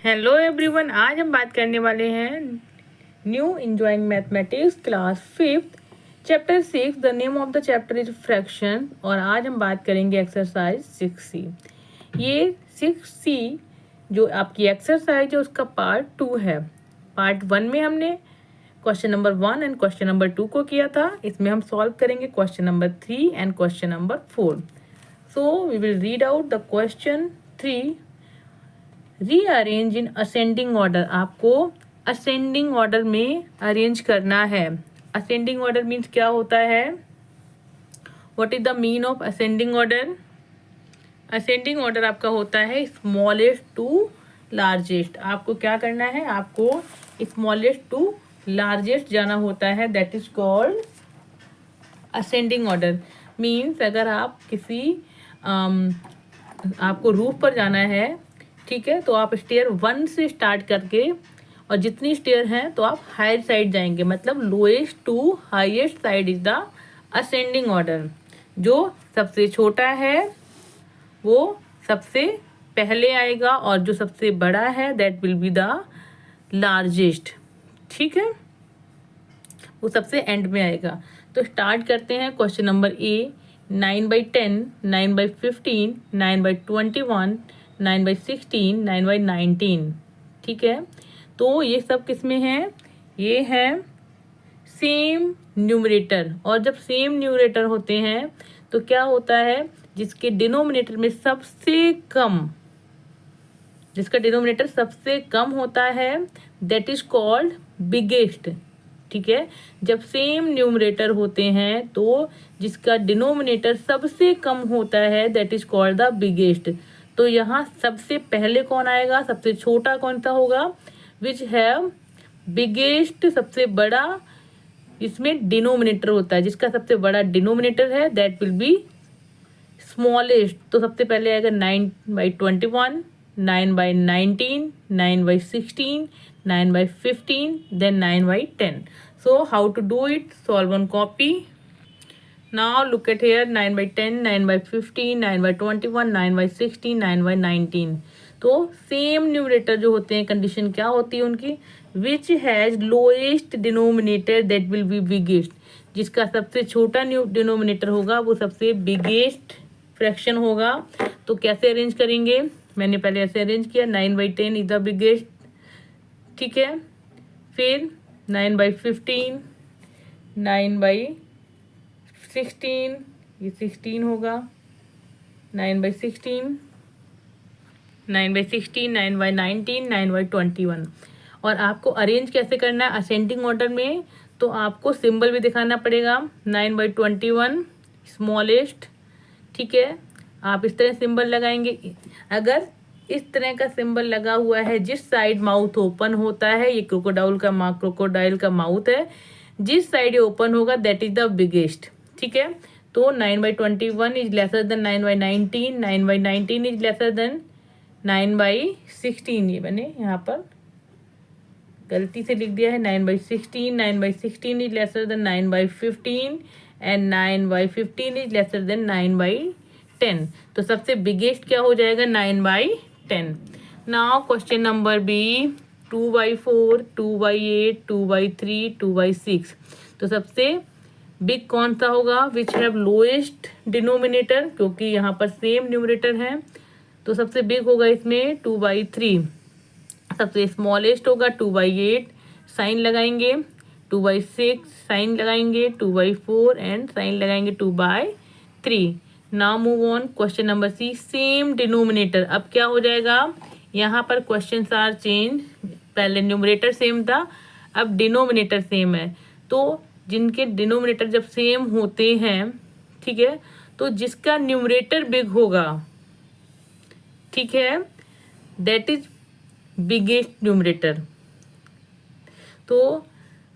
Hello everyone, आज हम बात करने वाले हैं new enjoying mathematics class 5th chapter 6। The name of the chapter is fraction और आज हम बात करेंगे एक्सरसाइज 6C। ये 6C जो आपकी एक्सरसाइज है उसका पार्ट 2 है। पार्ट 1 में हमने question number 1 and question number 2 को किया था। इसमें हम सॉल्व करेंगे question number 3 and question number 4। So we will read out the question 3। Rearrange in ascending order. आपको असेंडिंग ऑर्डर में अरेंज करना है। असेंडिंग ऑर्डर मीन्स क्या होता है? What is the mean of ascending order? Ascending order आपका होता है स्मॉलेस्ट टू लार्जेस्ट। आपको क्या करना है? आपको स्मॉलेस्ट टू लार्जेस्ट जाना होता है। That is called ascending order. Means अगर आप किसी आपको रूफ पर जाना है, ठीक है, तो आप स्टेयर 1 से स्टार्ट करके और जितनी स्टेयर हैं तो आप हायर साइड जाएंगे, मतलब lowest to highest side is the ascending order. जो सबसे छोटा है वो सबसे पहले आएगा और जो सबसे बड़ा है that will be the largest. ठीक है, वो सबसे एंड में आएगा। तो स्टार्ट करते हैं। Question number A, 9/10, 9/15, 9/21, 9/16, 9/19। ठीक है, तो ये सब किस में है? ये है सेम न्यूमरेटर। और जब सेम न्यूमरेटर होते हैं तो क्या होता है? जिसके डिनोमिनेटर में सबसे कम, जिसका डिनोमिनेटर सबसे कम होता है दैट इज कॉल्ड बिगेस्ट। ठीक है, जब सेम न्यूमरेटर होते हैं तो जिसका डिनोमिनेटर सबसे कम होता है that is called the biggest. तो यहाँ सबसे पहले कौन आएगा? सबसे छोटा कौन सा होगा? विच हैव बिगेस्ट, सबसे बड़ा इसमें डिनोमिनेटर होता है। जिसका सबसे बड़ा डिनोमिनेटर है दैट विल बी स्मॉलेस्ट। तो सबसे पहले आएगा 9/21, 9/19, 9/16, 9/15, then 9/10. So how to do it? Solve on copy. Now look at here, 9/10, 9/15, 9/21, 9/16, 9/19. तो सेम न्यूमरेटर जो होते हैं, कंडीशन क्या होती है उनकी? Which has lowest denominator that will be biggest. जिसका सबसे छोटा डिनोमिनेटर होगा वो सबसे बिगेस्ट फ्रैक्शन होगा। तो कैसे अरेंज करेंगे? मैंने पहले ऐसे अरेंज किया, 9/10 इज द बिगेस्ट। ठीक है, फिर 9/15, 9/16, ये 16 होगा, 9/16, 9/16, 9/19, 9/21। और आपको अरेंज कैसे करना है असेंडिंग ऑर्डर में? तो आपको सिंबल भी दिखाना पड़ेगा। 9/21 स्मॉलेस्ट। ठीक है, आप इस तरह सिंबल लगाएंगे। अगर इस तरह का सिंबल लगा हुआ है, जिस साइड माउथ ओपन होता है, ये क्रोकोडाइल का माउथ है, जिस साइड ये ओपन होगा दैट इज द बिगेस्ट। ठीक है, तो 9/21 is lesser then 9/19, 9/19 is lesser then 9/16। ये मैंने यहाँ पर गलती से लिख दिया है, 9/16, 9/16 is lesser than 9/15 and 9/15 is lesser than 9/10। तो सबसे बिगेस्ट क्या हो जाएगा? 9/10। Now question number B, 2/4, 2/8, 2/3, 2/6। तो सबसे बिग कौन सा होगा? विच हैव लोएस्ट डिनोमिनेटर, क्योंकि यहाँ पर सेम न्यूमरेटर है। तो सबसे बिग होगा इसमें 2/3। सबसे स्मॉलेस्ट होगा 2/8, साइन लगाएंगे। 2/6 साइन लगाएंगे। 2/4 एंड साइन लगाएंगे 2/3। Now move on question number C, same denominator. अब क्या हो जाएगा? यहाँ पर क्वेश्चन आर चेंज। पहले न्यूमरेटर सेम था, अब डिनोमिनेटर सेम है। तो जिनके डिनोमिनेटर जब सेम होते हैं, ठीक है, तो जिसका न्यूमरेटर बिग होगा, ठीक है, दैट इज बिगेस्ट न्यूमरेटर। तो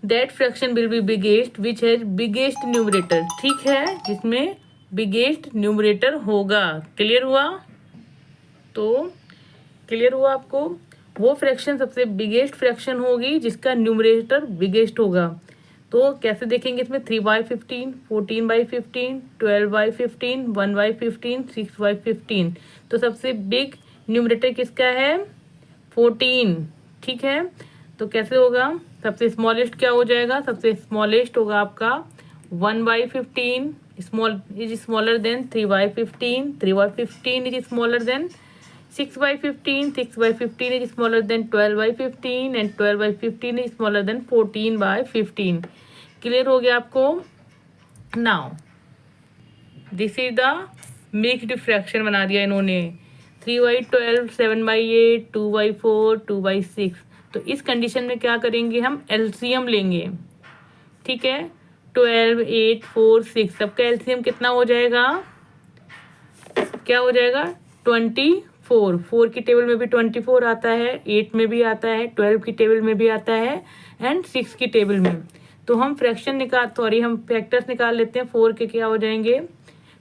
that fraction will be biggest which has biggest numerator. ठीक है, जिसमें बिगेस्ट न्यूमरेटर होगा। क्लियर हुआ? तो क्लियर हुआ आपको? वो फ्रैक्शन सबसे बिगेस्ट फ्रैक्शन होगी जिसका न्यूमरेटर बिगेस्ट होगा। तो कैसे देखेंगे इसमें? 3/15, 14/15, 12/15, 1/15, 6/15। तो सबसे बिग न्यूमरेटर किसका है? 14, ठीक है। तो कैसे होगा, सबसे स्मॉलेस्ट क्या हो जाएगा, सबसे स्मॉलेस्ट होगा आपका 1/15 small is smaller than 3/15, 3/15 is smaller than 6/15, 6/15 is smaller than 12/15 and 12/15 is smaller than 14/15. Clear हो गया आपको। Now this is the mixed fraction बना दिया इन्होंने, 3/12, 7/8, 2/4, 2/6। तो इस कंडीशन में क्या करेंगे, हम एलसीएम लेंगे, ठीक है। 12, 8, 4, 6 सबका एलसीएम कितना हो जाएगा, क्या हो जाएगा 24। 4 की टेबल में भी 24 आता है, 8 में भी आता है, 12 की टेबल में भी आता है एंड 6 की टेबल में। तो हम हम फैक्टर्स निकाल लेते हैं। 4 के क्या हो जाएंगे,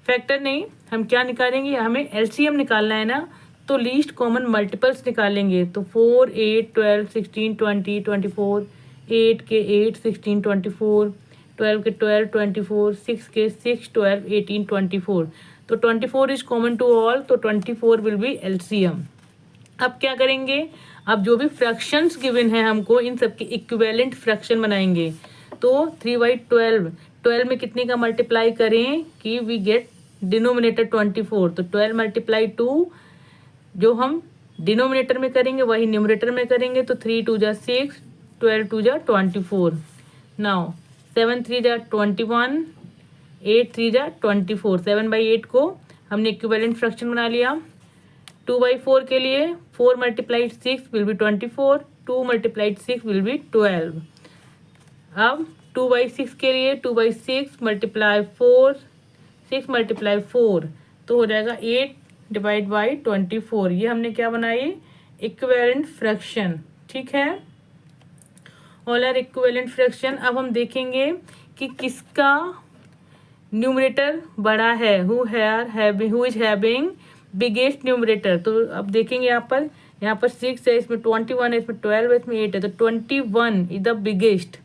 फैक्टर नहीं, हम क्या निकालेंगे, हमें एलसीएम निकालना है ना, तो लीस्ट कॉमन मल्टीपल्स निकालेंगे। तो 4, 8, 12, 16, 20, 24, 8 के 8, 16, 24, 12 के 12, 24, 6 के 6, 12, 18, 24। तो 24 इज कॉमन टू ऑल, तो 24 विल बी एलसीएम। अब क्या करेंगे, अब जो भी फ्रैक्शंस गिवन है हमको, इन सब के इक्विवेलेंट फ्रैक्शन बनाएंगे। तो 3/12, 12 में कितने का मल्टीप्लाई करें कि वी गेट डिनोमिनेटर 24। तो 12 मल्टीप्लाई 2, जो हम डिनोमिनेटर में करेंगे वही न्यूमरेटर में करेंगे। तो 3 2 जा 6, 12 2 जा 24। नाउ 7 3 जा 21, 8 3 जा 24। 7/8 को हमने इक्विवेलेंट फ्रैक्शन बना लिया। 2/4 के लिए 4 multiplied 6 will B 24, 2 multiplied 6 will be 12। अब 2/6 के लिए 2/6 मल्टीप्लाई 4, 6 मल्टीप्लाई 4 तो हो जाएगा 8 डिवाइड बाई 24। ये हमने क्या बनाई, इक्विवेलेंट फ्रैक्शन, ठीक है। All are equivalent fraction. अब हम देखेंगे कि किसका न्यूमरेटर बड़ा है, who is having biggest numerator. तो अब देखेंगे यहाँ पर 6 है, इसमें 21 है, इसमें 12 है, इसमें 8 है। तो 21 इज द बिगेस्ट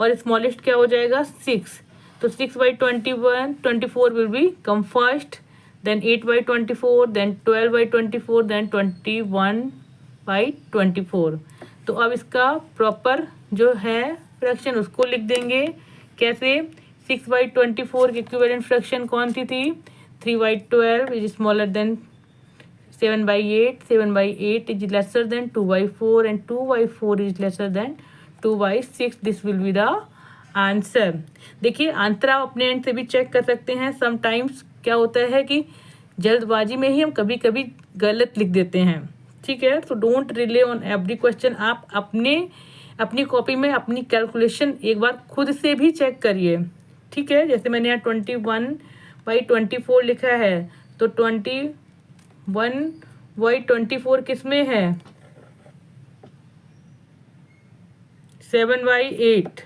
और स्मॉलेस्ट क्या हो जाएगा 6। तो 6/21, 24 will be come first, then 8/24, then 12/24, then 21/24। तो अब इसका प्रॉपर जो है फ्रैक्शन उसको लिख देंगे। कैसे, 6/24 की इक्विवेलेंट फ्रैक्शन कौन सी थी, 3/12 is smaller than 7/8, 7/8 is lesser then 2/4 and 2/4 is lesser then 2/6। This will be the answer. देखिए आंसर आप अपने एंड से भी चेक कर सकते हैं। समटाइम्स क्या होता है कि जल्दबाजी में ही हम कभी कभी गलत लिख देते हैं, ठीक है। तो don't relay on every question. आप अपनी कॉपी में अपनी कैलकुलेशन एक बार खुद से भी चेक करिए, ठीक है। जैसे मैंने यहाँ 21/24 लिखा है, तो 21/24 किस में है, 7/8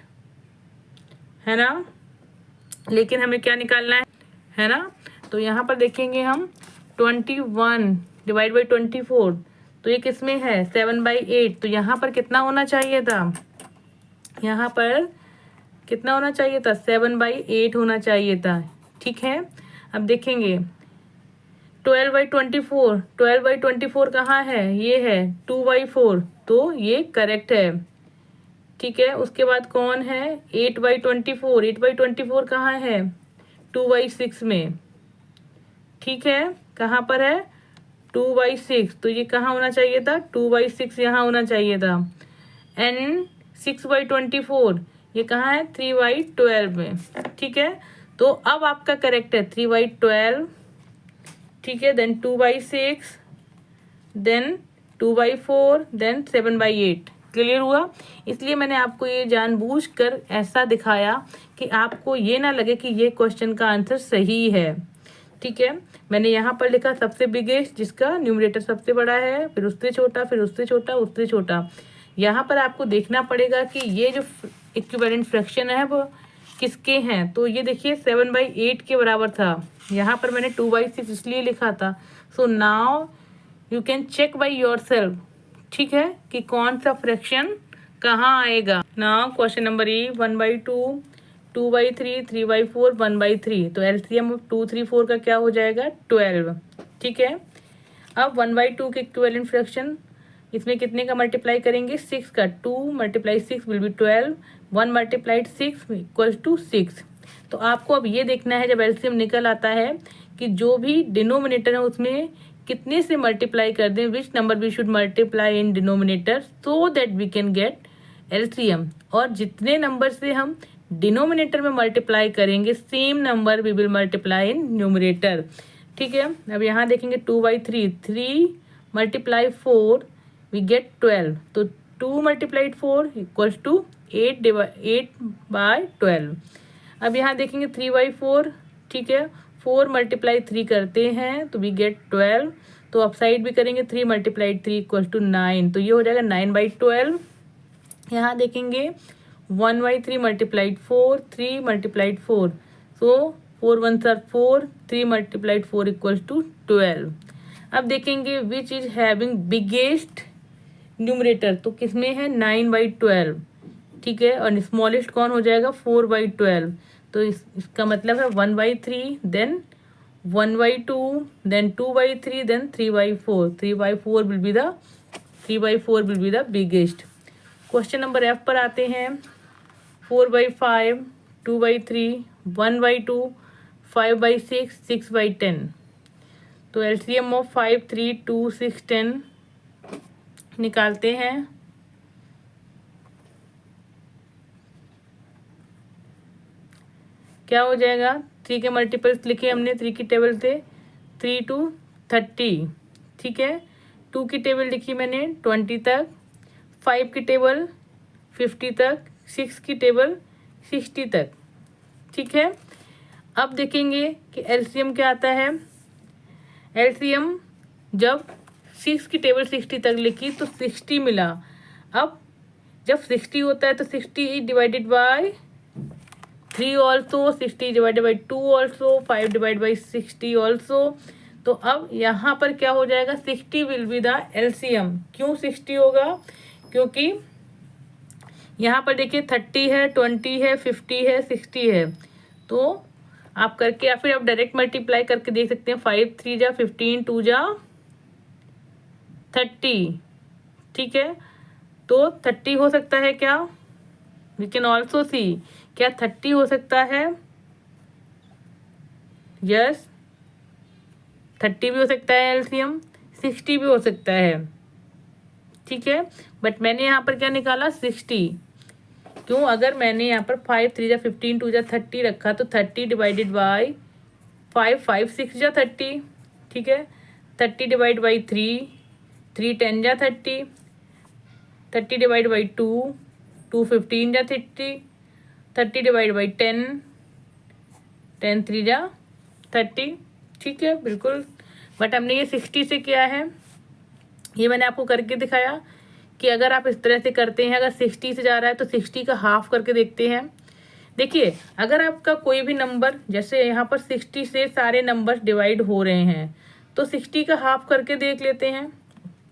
है ना। लेकिन हमें क्या निकालना है ना। तो यहाँ पर देखेंगे हम 21 डिवाइड बाई 24, तो ये किस में है 7/8। तो यहाँ पर कितना होना चाहिए था, यहाँ पर कितना होना चाहिए था 7/8 होना चाहिए था, ठीक है। अब देखेंगे 12/24, 12/24 कहाँ है, ये है 2/4, तो ये करेक्ट है, ठीक है। उसके बाद कौन है 8/24, 8/24 कहाँ है 2/6 में, ठीक है। कहाँ पर है 2/6, तो ये कहाँ होना चाहिए था 2/6 यहाँ होना चाहिए था। एंड 6/24 ये कहाँ है 3/12 में, ठीक है। तो अब आपका करेक्ट है 3/12, ठीक है। Then 2/6, then 2/4, then 7/8। क्लियर हुआ। इसलिए मैंने आपको ये जानबूझकर ऐसा दिखाया कि आपको ये ना लगे कि ये क्वेश्चन का आंसर सही है, ठीक है। मैंने यहाँ पर लिखा सबसे बिगेस्ट, जिसका न्यूमरेटर सबसे बड़ा है, फिर उससे छोटा, फिर उससे छोटा, उससे छोटा। यहाँ पर आपको देखना पड़ेगा कि ये जो इक्विवेलेंट फ्रैक्शन है वो किसके हैं। तो ये देखिए 7/8 के बराबर था, यहाँ पर मैंने 2/6 इसलिए लिखा था। So now you can check by yourself, ठीक है, कि कौन सा फ्रैक्शन कहाँ आएगा। Now question number E 1/2, 2/3, 3/4, 1/3। तो एलसीएम 2, 3, 4 का क्या हो जाएगा 12, ठीक है। अब 1/2 के इक्विवेलेंट फ्रैक्शन इसमें कितने का मल्टीप्लाई करेंगे, 6 का। 2 multiply 6 will be 12, 1 multiplied 6 equals to 6। तो आपको अब ये देखना है जब एलसीएम निकल आता है कि जो भी डिनोमिनेटर है उसमें कितने से मल्टीप्लाई कर दें, which number we should multiply in denominator so that we can get LCM. और जितने नंबर से हम डिनोमिनेटर में मल्टीप्लाई करेंगे same number we will multiply in numerator. ठीक है, अब यहाँ देखेंगे 2/3, 3 मल्टीप्लाई 4 वी गेट 12, तो 2 मल्टीप्लाइड 4 इक्वल्स टू 8/12। अब यहाँ देखेंगे 3/4, ठीक है, 4 मल्टीप्लाई 3 करते हैं तो वी गेट 12, तो अप साइड भी करेंगे 3 मल्टीप्लाइड 3 इक्वल्स टू 9, तो ये हो जाएगा 9/12। यहाँ देखेंगे 1/3 multiplied 4, 3 multiplied 4, so 4 1s are 4, 3 multiplied 4 equals to 12। अब देखेंगे which is having biggest numerator, तो किसमें है 9/12, ठीक है, और स्मॉलेस्ट कौन हो जाएगा 4/12, तो इसका मतलब है 1/3, then 1/2, then 2/3, then 3/4। 3/4 will be the biggest. Question number F पर आते हैं। 4/5, 2/3, 1/2, 5/6, 6/10। तो एलसीएम ऑफ 5, 3, 2, 6, 10 निकालते हैं। क्या हो जाएगा, 3 के मल्टीपल्स लिखे हमने 3 की टेबल से, 3 to 30, ठीक है। 2 की टेबल लिखी मैंने 20 तक, 5 की टेबल 50 तक, 6 की टेबल 60 तक, ठीक है। अब देखेंगे कि एलसीएम क्या आता है। एलसीएम जब 6 की टेबल 60 तक लिखी तो 60 मिला। अब जब 60 होता है तो 60 divided by 3 also, 60 divided by 2 also, 5 divide by 60 also. तो अब यहाँ पर क्या हो जाएगा, 60 विल बी द एलसीएम। क्यों 60 होगा, क्योंकि यहाँ पर देखिए 30 है, 20 है, 50 है, 60 है। तो आप करके या फिर आप डायरेक्ट मल्टीप्लाई करके देख सकते हैं। 5 3 जा 15, 2 जा 30, ठीक है। तो 30 हो सकता है क्या, वी कैन ऑल्सो सी, क्या 30 हो सकता है, यस 30 भी हो सकता है एलसीएम, 60 भी हो सकता है, ठीक है। बट मैंने यहाँ पर क्या निकाला 60, क्यों, अगर मैंने यहाँ पर 5 3 जा 15, 2 जा 30 रखा तो 30 डिवाइडेड बाई 5, 5 6 जा 30, ठीक है। 30 डिवाइड बाई 3, 3 10 जा 30, 30 डिवाइड बाई 2, 2 15 जा 30, 30 डिवाइड बाई 10, 10 3 जा 30, ठीक है, बिल्कुल। बट हमने ये 60 से किया है, ये मैंने आपको करके दिखाया कि अगर आप इस तरह से करते हैं, अगर 60 से जा रहा है तो 60 का हाफ करके देखते हैं। देखिए अगर आपका कोई भी नंबर, जैसे यहाँ पर 60 से सारे नंबर डिवाइड हो रहे हैं तो 60 का हाफ करके देख लेते हैं,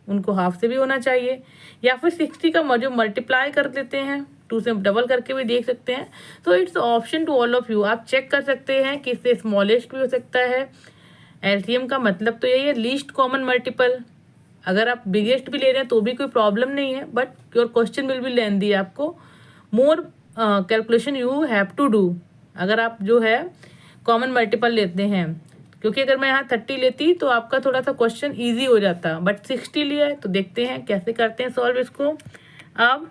उनको हाफ से भी होना चाहिए, या फिर 60 का जो मल्टीप्लाई कर देते हैं, 2 से डबल करके भी देख सकते हैं। तो it's option to all of you, आप चेक कर सकते हैं कि इससे स्मॉलेस्ट भी हो सकता है। एलसीएम का मतलब तो यही है, लीस्ट कॉमन मल्टीपल। अगर आप बिगेस्ट भी ले रहे हैं तो भी कोई प्रॉब्लम नहीं है, but your question will be lengthy, आपको more calculation you have to do अगर आप जो है कॉमन मल्टीपल लेते हैं। क्योंकि अगर मैं यहाँ 30 लेती तो आपका थोड़ा सा क्वेश्चन ईजी हो जाता, बट 60 लिया है तो देखते हैं कैसे करते हैं सॉल्व इसको। अब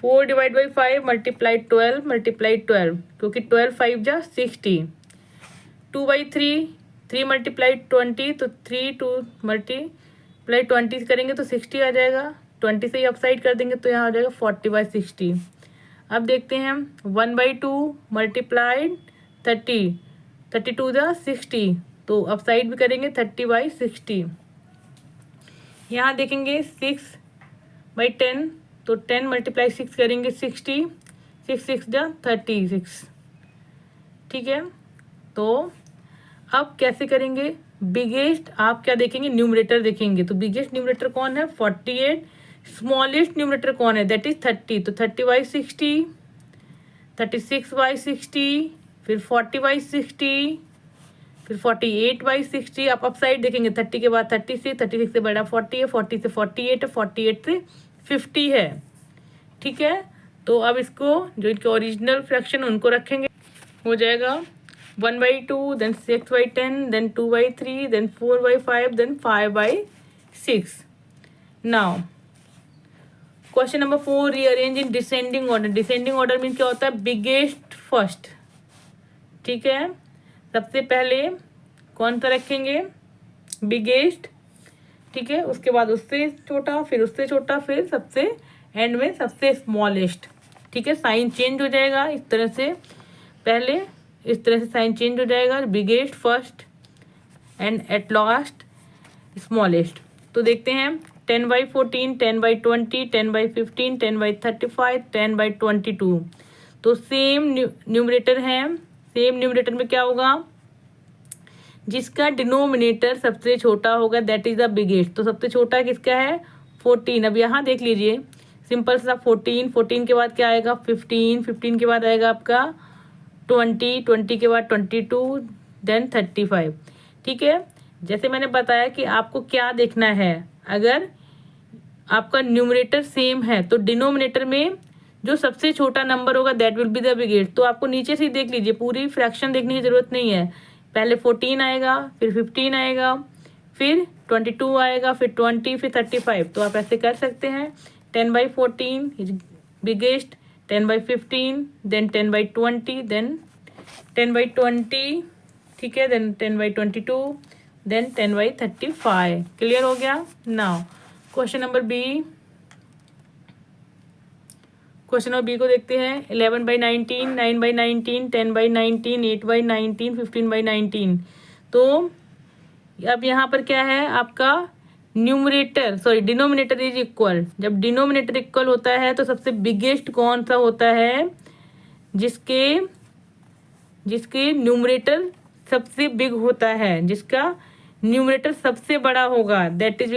4 डिवाइड बाई 5 मल्टीप्लाई 12, क्योंकि 12 5 जा 60, 2/3, 3 मल्टीप्लाई 20, तो 3 2 मल्टीप्लाई 20 करेंगे तो 60 आ जाएगा, 20 से ही अपसाइड कर देंगे तो यहाँ आ जाएगा 40/60। अब देखते हैं 1/2 मल्टीप्लाइड 30, 32 जा 60, तो अपसाइड भी करेंगे 30/60। यहाँ देखेंगे 6/10, तो 10 मल्टीप्लाई 6 करेंगे 60, 6 6 जा 36, ठीक है। तो अब कैसे करेंगे, बिगेस्ट आप क्या देखेंगे, न्यूमरेटर देखेंगे, तो बिगेस्ट न्यूमरेटर कौन है 48, स्मॉलेस्ट न्यूमरेटर कौन है दैट इज 30, तो 30/60, 36/60, फिर 40/60, फिर 48/60, आप अप साइड देखेंगे 30 के बाद 36, 36 से बड़ा 40 है, 40 से 48 है, 48 से 50 है। ठीक है, तो अब इसको जो इनके ओरिजिनल फ्रैक्शन उनको रखेंगे, हो जाएगा 1/2, then 6/10, then 2/3, then 4/5, then 5/6। Now question number 4, rearrange in descending order. Descending order mean क्या होता है, बिगेस्ट फर्स्ट। ठीक है, सबसे पहले कौन सा रखेंगे, बिगेस्ट। ठीक है, उसके बाद उससे छोटा, फिर उससे छोटा, फिर सबसे एंड में सबसे स्मॉलेस्ट। ठीक है, साइन चेंज हो जाएगा इस तरह से, पहले इस तरह से साइन चेंज हो जाएगा, biggest first and at last smallest. तो देखते हैं 10/14, 10/20, 10/15, 10/35, 10/22। तो सेम न्यूमरेटर है, सेम न्यूमरेटर में क्या होगा, जिसका डिनोमिनेटर सबसे छोटा होगा दैट इज द बिगेस्ट। तो सबसे छोटा किसका है, 14। अब यहाँ देख लीजिए, सिंपल सा 14, 14 के बाद क्या आएगा 15, 15 के बाद आएगा आपका 20, 20 के बाद 22, देन 35। ठीक है, जैसे मैंने बताया कि आपको क्या देखना है, अगर आपका न्यूमरेटर सेम है तो डिनोमिनेटर में जो सबसे छोटा नंबर होगा that will be the biggest. तो आपको नीचे से ही देख लीजिए, पूरी फ्रैक्शन देखने की जरूरत नहीं है, पहले 14 आएगा, फिर 15 आएगा, फिर 22 आएगा, फिर 20, फिर 35। तो आप ऐसे कर सकते हैं, 10/14 इज बिगेस्ट, 10/15, देन 10/20, देन 10/20। ठीक है, देन 10/22, देन 10/35। क्लियर हो गया। Now question number B, question number B को देखते हैं। 11/19, 9/19, 10/19, 8/19, 15/19। तो अब यहाँ पर क्या है, आपका numerator sorry denominator is equal. जब डिनोमिनेटर इक्वल होता है तो सबसे बिगेस्ट कौन सा होता है, जिसके जिसके न्यूमरेटर सबसे बिग होता है, जिसका न्यूमरेटर सबसे बड़ा होगा, दैट इज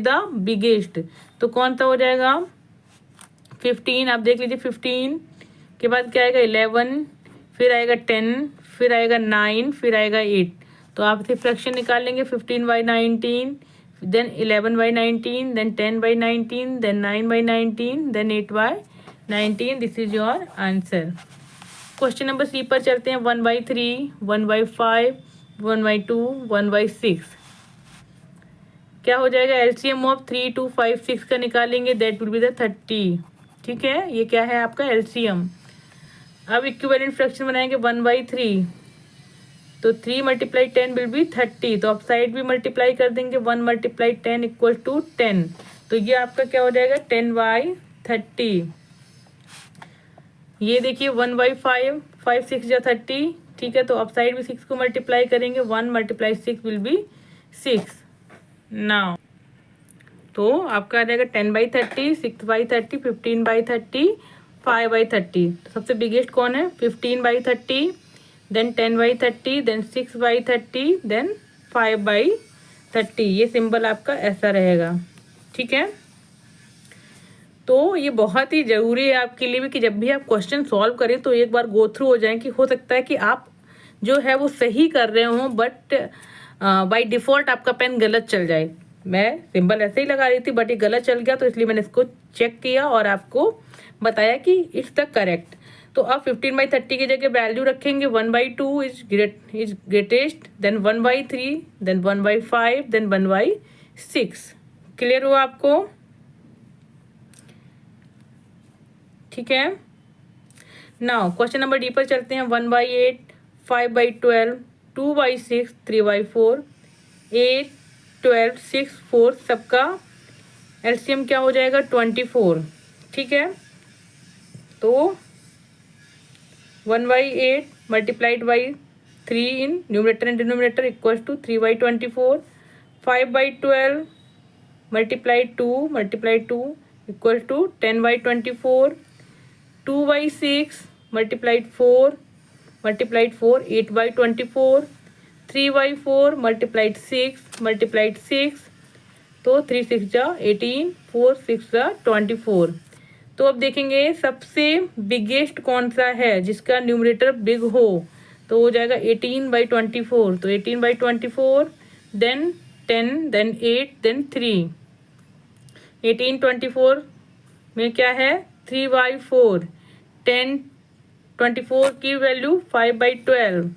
द बिगेस्ट। तो कौन सा हो जाएगा, 15। आप देख लीजिए, 15 के बाद क्या आएगा 11, फिर आएगा 10, फिर आएगा 9, फिर आएगा 8। तो आप इसे फ्रैक्शन निकाल लेंगे, 15/19, then 11/19, then 10/19, then 9/19, then 8/19। This is your answer. Question number C पर चलते हैं। 1/3, 1/5, 1/2, 1/6। क्या हो जाएगा, एलसीएम ऑफ 3, 2, 5, 6 का निकालेंगे, दैट विल बी द 30। ठीक है, ये क्या है आपका एलसीएम। अब इक्विवेलेंट फ्रैक्शन बनाएंगे 1/3। तो 3 × 10 विल बी 30। तो आप साइड भी मल्टीप्लाई कर देंगे, 1 × 10 = 10। तो ये आपका क्या हो जाएगा 10/30। ये देखिए 1/5, 5 6 जा 30। ठीक है, तो आप साइड भी 6 को मल्टीप्लाई करेंगे, 1 × 6 विल बी 6। नाउ तो आपका आ जाएगा 10/30, 6/30, 15/30, 5/30। तो सबसे बिगेस्ट कौन है, 15/30, देन 10/30, देन 6/30, देन 5/30। ये सिंबल आपका ऐसा रहेगा। ठीक है, तो ये बहुत ही ज़रूरी है आपके लिए भी कि जब भी आप क्वेश्चन सॉल्व करें तो एक बार गो थ्रू हो जाएं, कि हो सकता है कि आप जो है वो सही कर रहे हों बट बाय डिफ़ॉल्ट आपका पेन गलत चल जाए। मैं सिंबल ऐसे ही लगा रही थी बट ये गलत चल गया, तो इसलिए मैंने इसको चेक किया और आपको बताया कि इट्स द करेक्ट। तो आप 15/30 की जगह वैल्यू रखेंगे 1/2 is greatest, then 1/3, then 1/5, then 1/6। Clear हुआ आपको। ठीक है, नाउ क्वेश्चन नंबर डी पर चलते हैं। 1/8, 5/12, 2/6, 3/4, 8, 12, 6, 4 सबका एलसीएम क्या हो जाएगा 24। ठीक है, तो 1/8 multiplied by 3 in numerator and denominator equals to 3/24। 5/12 multiplied 2 equal to 10/24। 2/6 multiplied 4 8/24। 3/4 multiplied 6 तो 3 6 जा 18, 4 6 जा 24। तो अब देखेंगे सबसे बिगेस्ट कौन सा है जिसका न्यूमरेटर बिग हो। तो हो जाएगा 18/24, तो 18/24 देन 10 देन 8 देन 3। 18/24 में क्या है 3/4। 10/24 की वैल्यू 5/12।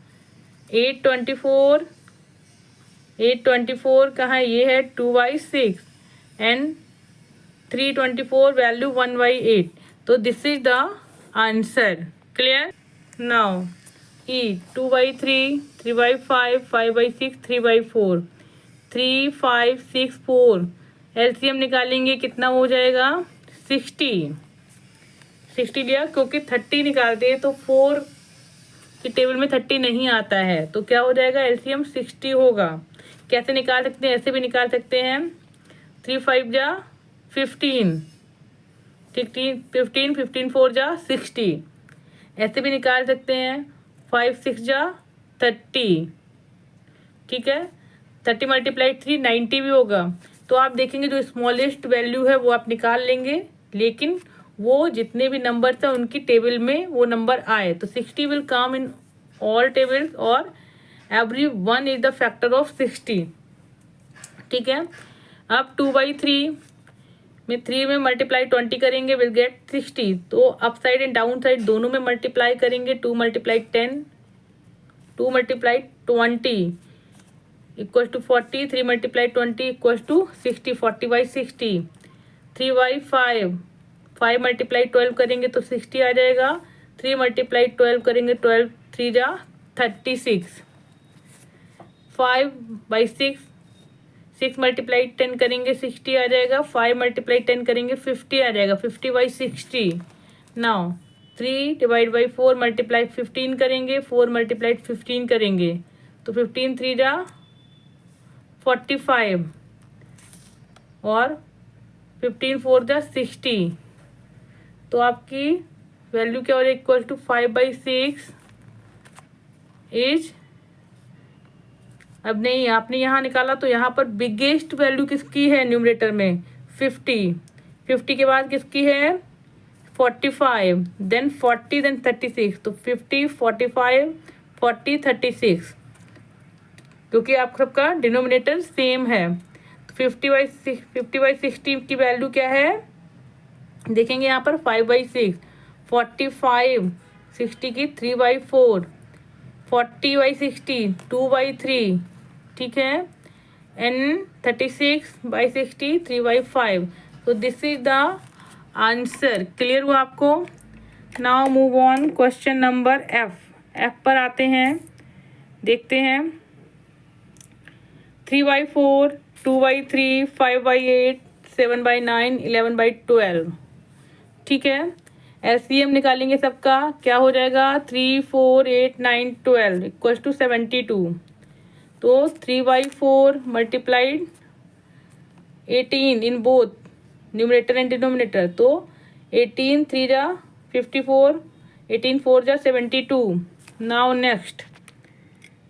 8/24 कहाँ है, ये है 2/6 एंड 3/24 वैल्यू 1/8। तो this is the answer. Clear? Now E 2/3, 3/5, 5/6, 3/4, 3, 5, 6, 4। LCM निकालेंगे कितना हो जाएगा 60। 60 लिया क्योंकि 30 निकालते हैं तो 4 की टेबल में 30 नहीं आता है, तो क्या हो जाएगा एलसीएम 60 होगा। कैसे निकाल सकते हैं, ऐसे भी निकाल सकते हैं। 3 5 जा 15, 15 15 4 जा 60, ऐसे भी निकाल सकते हैं। 5 6 जा 30, ठीक है। 30 × 3 90 भी होगा। तो आप देखेंगे जो स्मॉलेस्ट वैल्यू है वो आप निकाल लेंगे, लेकिन वो जितने भी नंबर्स हैं उनकी टेबल में वो नंबर आए। तो 60 will come in all tables और every one is the factor of 60, ठीक है। अब 2/3 में 3 में मल्टीप्लाई 20 करेंगे विल गेट 60। तो up side and down side दोनों में मल्टीप्लाई करेंगे। 2 × 10, 2 × 20 इक्वल टू 40, 3 × 20 इक्वल टू 60, 40/60। 3/5, 5 × 12 करेंगे तो 60 आ जाएगा। 3 × 12 करेंगे 12 3 जा 36। 5/6, 6 × 10 करेंगे 60 आ जाएगा। 5 × 10 करेंगे 50 आ जाएगा, 50/60। नाउ 3 / 4 × 15 करेंगे, 4 × 15 करेंगे तो 15 3 जा 45 और 15 4 जा 60। तो आपकी वैल्यू क्या हो रही है इक्वल टू 5/6 इज, अब नहीं आपने यहाँ निकाला तो यहाँ पर बिगेस्ट वैल्यू किसकी है न्यूमरेटर में 50। 50 के बाद किसकी है 45, देन 40 देन 36। तो 50 45 40 36, क्योंकि आप सबका डिनोमिनेटर सेम है। तो 50/60 की वैल्यू क्या है देखेंगे यहाँ पर 5/6, 45 60 की 3/4, 40/60 2/3, ठीक है, एंड 36/60 3/5। तो this is the answer. Clear हुआ आपको? Now move on question number F पर आते हैं, देखते हैं। 3/4, 2/3, 5/8, 7/9, 11/12, ठीक है। एलसीएम निकालेंगे सबका, क्या हो जाएगा 3 4 8 9 12 इक्वल टू 72। तो 3/4 multiplied 18 in both numerator and denominator, तो 18 3 जा 54, 18 4 जा 72। नाउ नेक्स्ट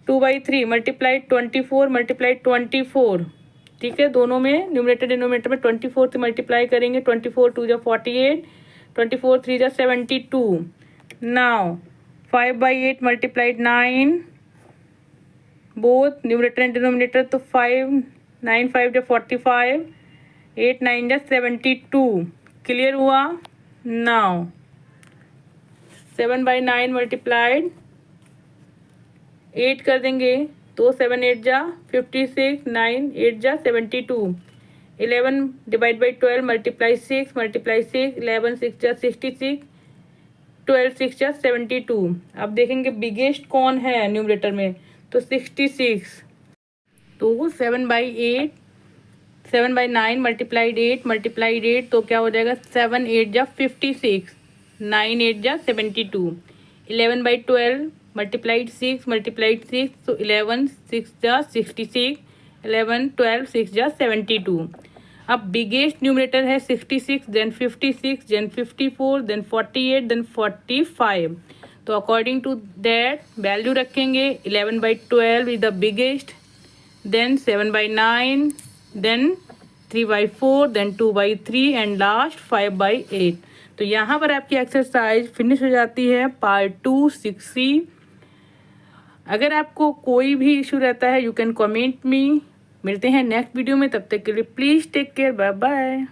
2/3 मल्टीप्लाइड 24 मल्टीप्लाइड 24, ठीक है। दोनों में न्यूमरेटर डिनोमिनेटर में 24 से मल्टीप्लाई करेंगे। 24 2 जा 48, 24 3 जा 72। Now 5/8 multiplied 9 both numerator and denominator, तो 5 9 5 जा 45, 8 9 जा 72। क्लियर हुआ? नाउ 7/9 मल्टीप्लाइड 8 कर देंगे तो 7 8 जा 56, 9 8 जा 72। 11 / 12 मल्टीप्लाई 6 मल्टीप्लाई 6, 11 6 जा 66, 12 6 जा 72। अब देखेंगे बिगेस्ट कौन है न्यूमरेटर में, तो 66। तो 7/9 मल्टीप्लाइड 8 मल्टीप्लाइड 8, तो क्या हो जाएगा 7 8 जा 56, 9 8 जा 72। 11/12 मल्टीप्लाइड 6 मल्टीप्लाइड 6, तो 11 6 जा 66, 11 12 6 जा 72। अब बिगेस्ट न्यूमरेटर है 66, देन 56, देन 54, देन 48, देन 45। तो अकॉर्डिंग टू दैट वैल्यू रखेंगे। 11/12 is the biggest, then 7/9, then 3/4, then 2/3 and last 5/8। तो यहाँ पर आपकी एक्सरसाइज फिनिश हो जाती है। पार्ट 2 6C अगर आपको कोई भी इशू रहता है यू कैन कमेंट मी। मिलते हैं नेक्स्ट वीडियो में, तब तक के लिए please take care, bye bye.